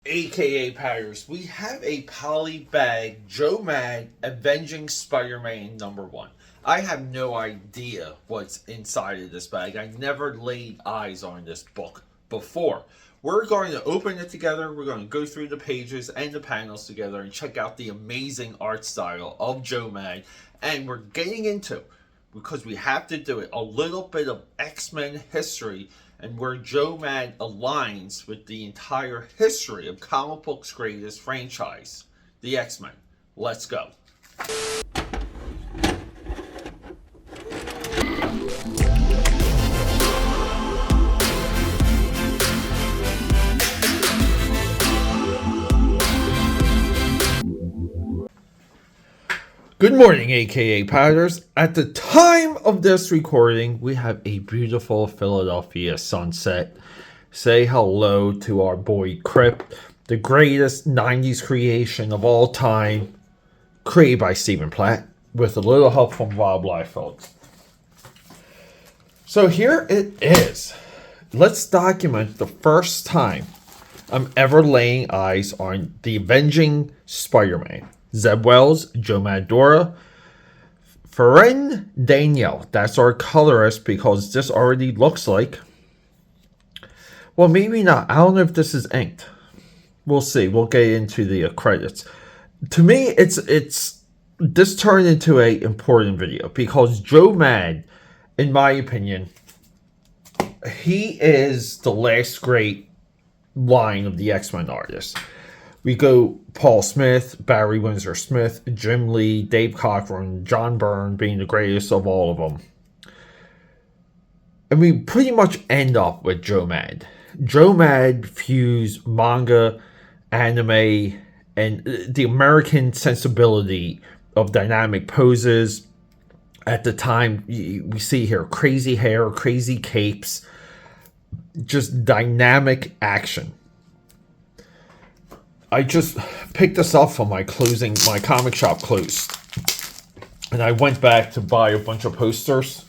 AKA Patters, we have a polybag Joe Mad Avenging Spider-Man #1. I have no idea what's inside of this bag. I never laid eyes on this book before. We're going to open it together. We're going to go through the pages and the panels together and check out the amazing art style of Joe Mad. And we're getting into, because we have to do it, a little bit of X-Men history and where Joe Mad aligns with the entire history of comic books' greatest franchise, the X-Men. Let's go. Good morning, AKA Patters. At the time of this recording, we have a beautiful Philadelphia sunset. Say hello to our boy Crip, the greatest 90s creation of all time, created by Stephen Platt, with a little help from Rob Liefeld. So here it is. Let's document the first time I'm ever laying eyes on the Avenging Spider-Man. Zeb Wells, Joe Madureira, Ferran Daniel. That's our colorist, because this already looks like... Well, maybe not. I don't know if this is inked. We'll see. We'll get into the credits. To me, it's this turned into an important video because Joe Mad, in my opinion, he is the last great line of the X-Men artists. We go Paul Smith, Barry Windsor Smith, Jim Lee, Dave Cockrum, John Byrne being the greatest of all of them. And we pretty much end up with Joe Mad. Joe Mad fused manga, anime, and the American sensibility of dynamic poses. At the time, we see here crazy hair, crazy capes, just dynamic action. I just picked this up from my comic shop closed. And I went back to buy a bunch of posters.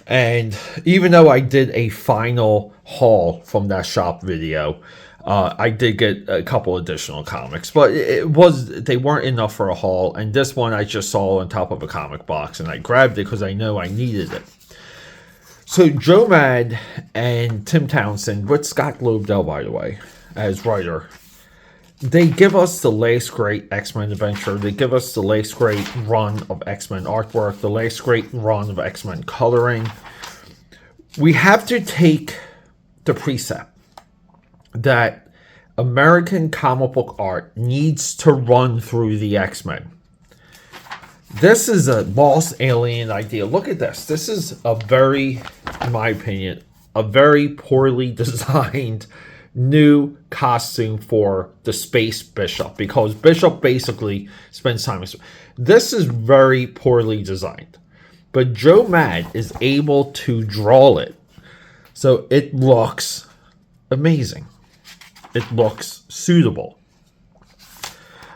And even though I did a final haul from that shop video, I did get a couple additional comics. But they weren't enough for a haul. And this one I just saw on top of a comic box. And I grabbed it because I know I needed it. So Joe Mad and Tim Townsend, with Scott Lobdell, by the way, as writer, they give us the last great X-Men adventure. They give us the last great run of X-Men artwork, the last great run of X-Men coloring. We have to take the precept that American comic book art needs to run through the X-Men. This is a lost alien idea. Look at this. This is a very, in my opinion, a very poorly designed new costume for the Space Bishop, because Bishop basically spends time with... This is very poorly designed, but Joe Mad is able to draw it so it looks amazing. It looks suitable.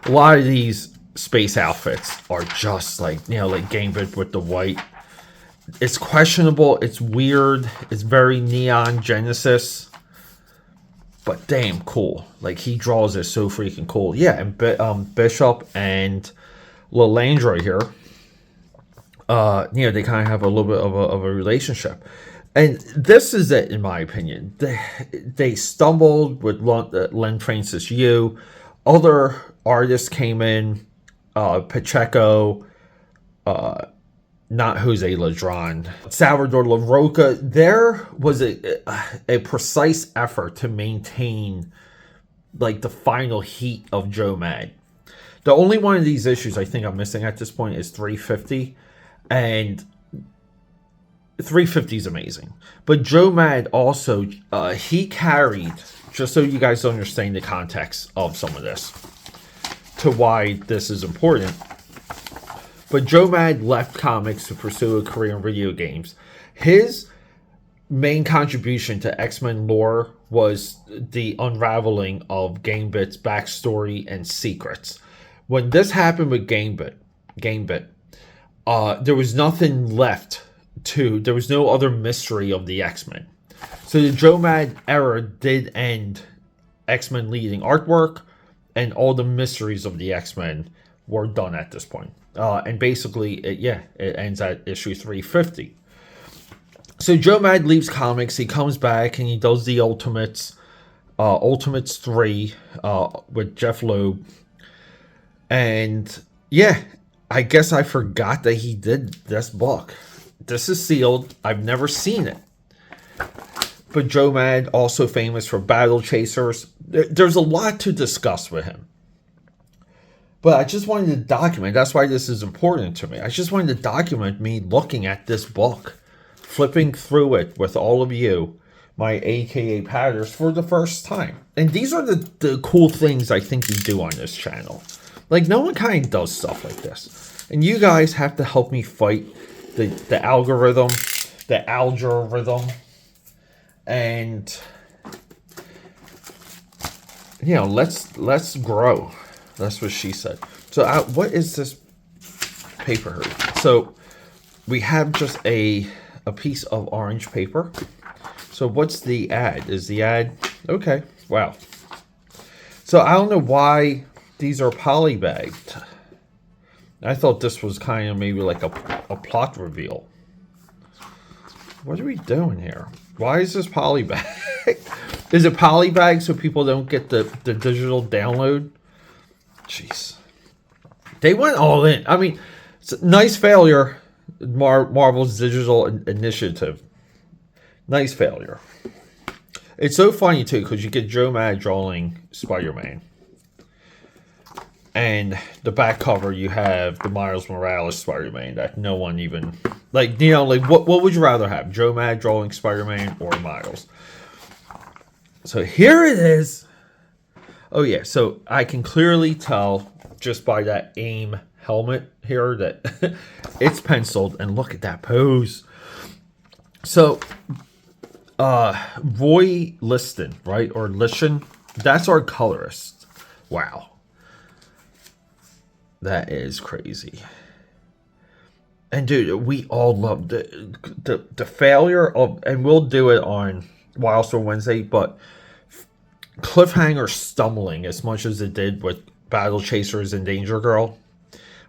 A lot of these space outfits are just like Gambit with the white. It's questionable, it's weird, it's very Neon Genesis, but damn cool. Like, he draws it so freaking cool. Yeah, and Bishop and Lilandra here, they kind of have a little bit of a relationship. And this is it, in my opinion. They stumbled with Len Francis Yu. Other artists came in, Pacheco, not Jose Ladron, Salvador LaRocca. There was a precise effort to maintain like the final heat of Joe Mad. The only one of these issues I think I'm missing at this point is 350, and 350 is amazing. But Joe Mad also, he carried, just so you guys understand the context of some of this, to why this is important. But Joe Mad left comics to pursue a career in video games. His main contribution to X-Men lore was the unraveling of Gambit's backstory and secrets. When this happened with Gambit, there was nothing left there was no other mystery of the X-Men. So the Joe Mad era did end X-Men leading artwork, and all the mysteries of the X-Men were done at this point. And basically, it ends at issue 350. So Joe Mad leaves comics. He comes back and he does the Ultimates, Ultimates 3 with Jeff Loeb. And yeah, I guess I forgot that he did this book. This is sealed. I've never seen it. But Joe Mad, also famous for Battle Chasers. There's a lot to discuss with him. But I just wanted to document. That's why this is important to me. I just wanted to document me looking at this book, flipping through it with all of you, my AKA Padders, for the first time. And these are the cool things I think we do on this channel. Like, no one kind of does stuff like this. And you guys have to help me fight the algorithm, the algorithm. And, you know, let's grow. That's what she said. So what is this paper? So we have just a piece of orange paper. So what's the ad? Is the ad... Okay, wow. So I don't know why these are polybagged. I thought this was kind of maybe like a plot reveal. What are we doing here? Why is this polybagged? Is it polybagged so people don't get the digital download? Jeez. They went all in. I mean, it's a nice failure. Marvel's digital initiative. Nice failure. It's so funny, too, because you get Joe Mad drawing Spider-Man. And the back cover, you have the Miles Morales Spider-Man that no one even... Like, you know, like, what would you rather have? Joe Mad drawing Spider-Man or Miles? So here it is. Oh, yeah. So I can clearly tell just by that AIM helmet here that it's penciled. And look at that pose. So, Roy Liston, right? Or Liston. That's our colorist. Wow. That is crazy. And dude, we all love the failure of, and we'll do it on Wildstorm Wednesday, but cliffhanger stumbling as much as it did with Battle Chasers and Danger Girl.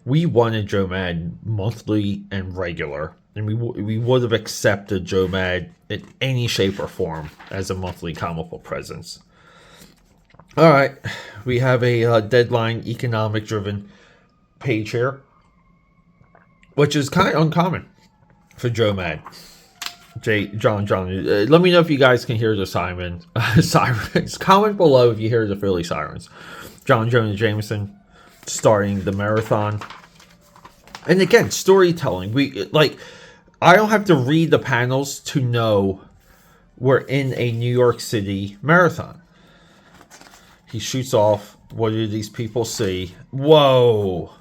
We wanted Joe Mad monthly and regular, and we would have accepted Joe Mad in any shape or form as a monthly comic book presence. All right, we have a deadline economic driven page here, which is kind of uncommon for Joe Mad. John. Let me know if you guys can hear the sirens. Comment below if you hear the Philly sirens. John Jonah Jameson starting the marathon. And again, storytelling. I don't have to read the panels to know we're in a New York City marathon. He shoots off. What do these people see? Whoa.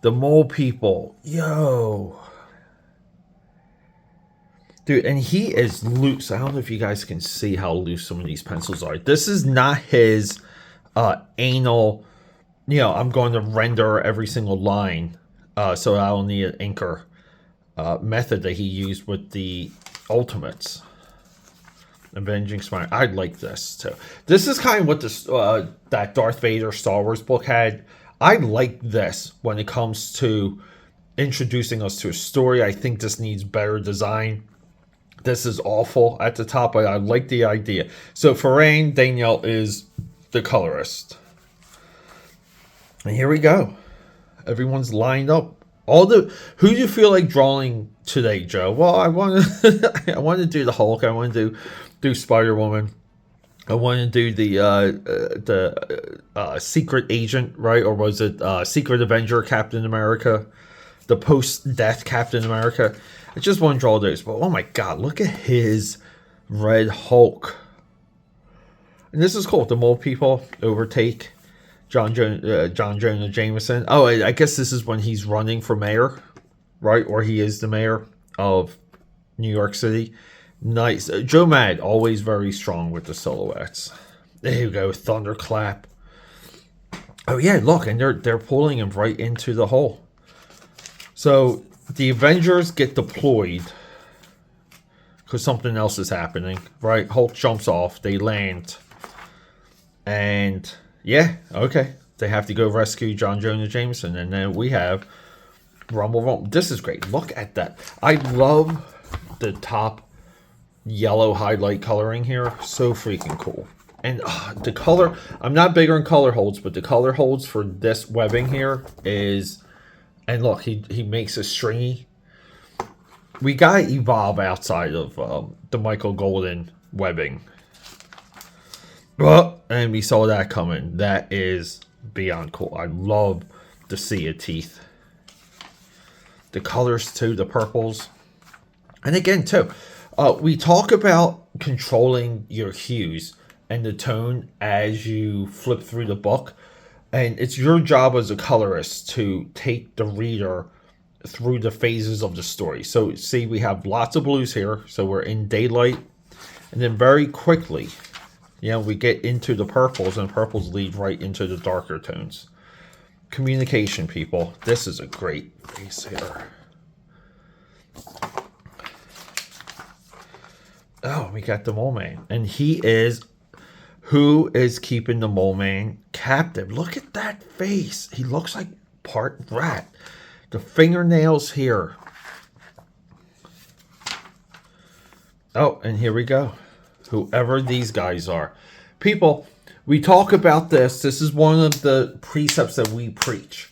The mole people. Yo. Dude, and he is loose. I don't know if you guys can see how loose some of these pencils are. This is not his anal, you know, I'm going to render every single line, so I don't need an inker method that he used with the Ultimates. Avenging Spider. I like this too. This is kind of what this that Darth Vader Star Wars book had. I like this when it comes to introducing us to a story. I think this needs better design. This is awful at the top, but I like the idea. So Farane Danielle is the colorist. And here we go. Everyone's lined up. Who do you feel like drawing today, Joe? Well, I want to do the Hulk. I want to do Spider-Woman. I want to do the Secret Agent, right? Or was it Secret Avenger Captain America? The post-death Captain America. I just want to draw those. But oh my god, look at his Red Hulk. And this is cool. The mole people overtake John Jonah Jameson. Oh, I guess this is when he's running for mayor, right? Or he is the mayor of New York City. Nice. Joe Mad, always very strong with the silhouettes. There you go, thunderclap. Oh yeah, look, and they're pulling him right into the hole. So the Avengers get deployed because something else is happening, right? Hulk jumps off, they land. And yeah, okay. They have to go rescue John Jonah Jameson. And then we have Rumble Rumble. This is great. Look at that. I love the top yellow highlight coloring here. So freaking cool. And the color, I'm not big on color holds, but the color holds for this webbing here is, and look, he makes it stringy. We gotta evolve outside of the Michael Golden webbing. Well, and we saw that coming. That is beyond cool. I love the sea of teeth. The colors too, the purples. And again too, we talk about controlling your hues and the tone as you flip through the book. And it's your job as a colorist to take the reader through the phases of the story. So see, we have lots of blues here. So we're in daylight. And then very quickly, we get into the purples, and purples lead right into the darker tones. Communication, people. This is a great face here. Oh, we got the Mole Man. And he is who is keeping the Mole Man captive. Look at that face. He looks like part rat. The fingernails here. Oh, and here we go. Whoever these guys are. People, we talk about this. This is one of the precepts that we preach.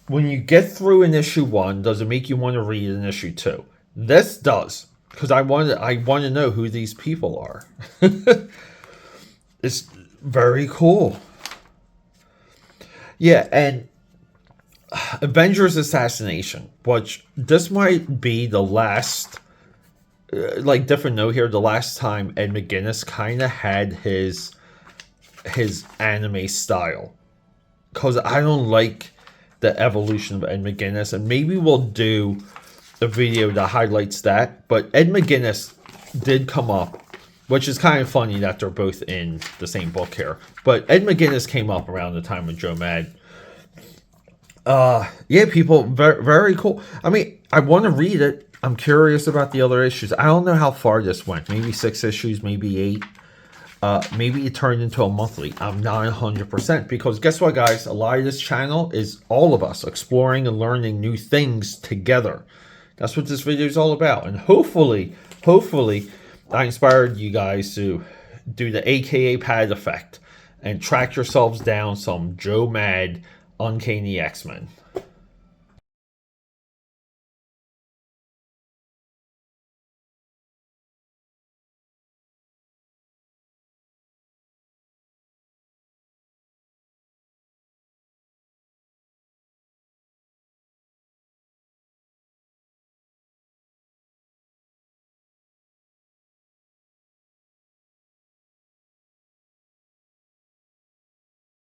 When you get through an issue 1, does it make you want to read an issue 2? This does. Because I want to know who these people are. It's very cool. Yeah, and Avengers Assassination, which this might be the last, like different note here, the last time Ed McGuinness kind of had his anime style. Because I don't like the evolution of Ed McGuinness, and maybe we'll do a video that highlights that. But Ed McGuinness did come up, which is kind of funny that they're both in the same book here. But Ed McGuinness came up around the time of Joe Mad. Yeah, people, very, very cool. I mean, I want to read it. I'm curious about the other issues. I don't know how far this went. Maybe 6 issues, maybe 8. Maybe it turned into a monthly. I'm not 100%. Because guess what, guys? A lot of this channel is all of us exploring and learning new things together. That's what this video is all about. And hopefully, I inspired you guys to do the AKAPAD effect and track yourselves down some Joe Mad Uncanny X-Men.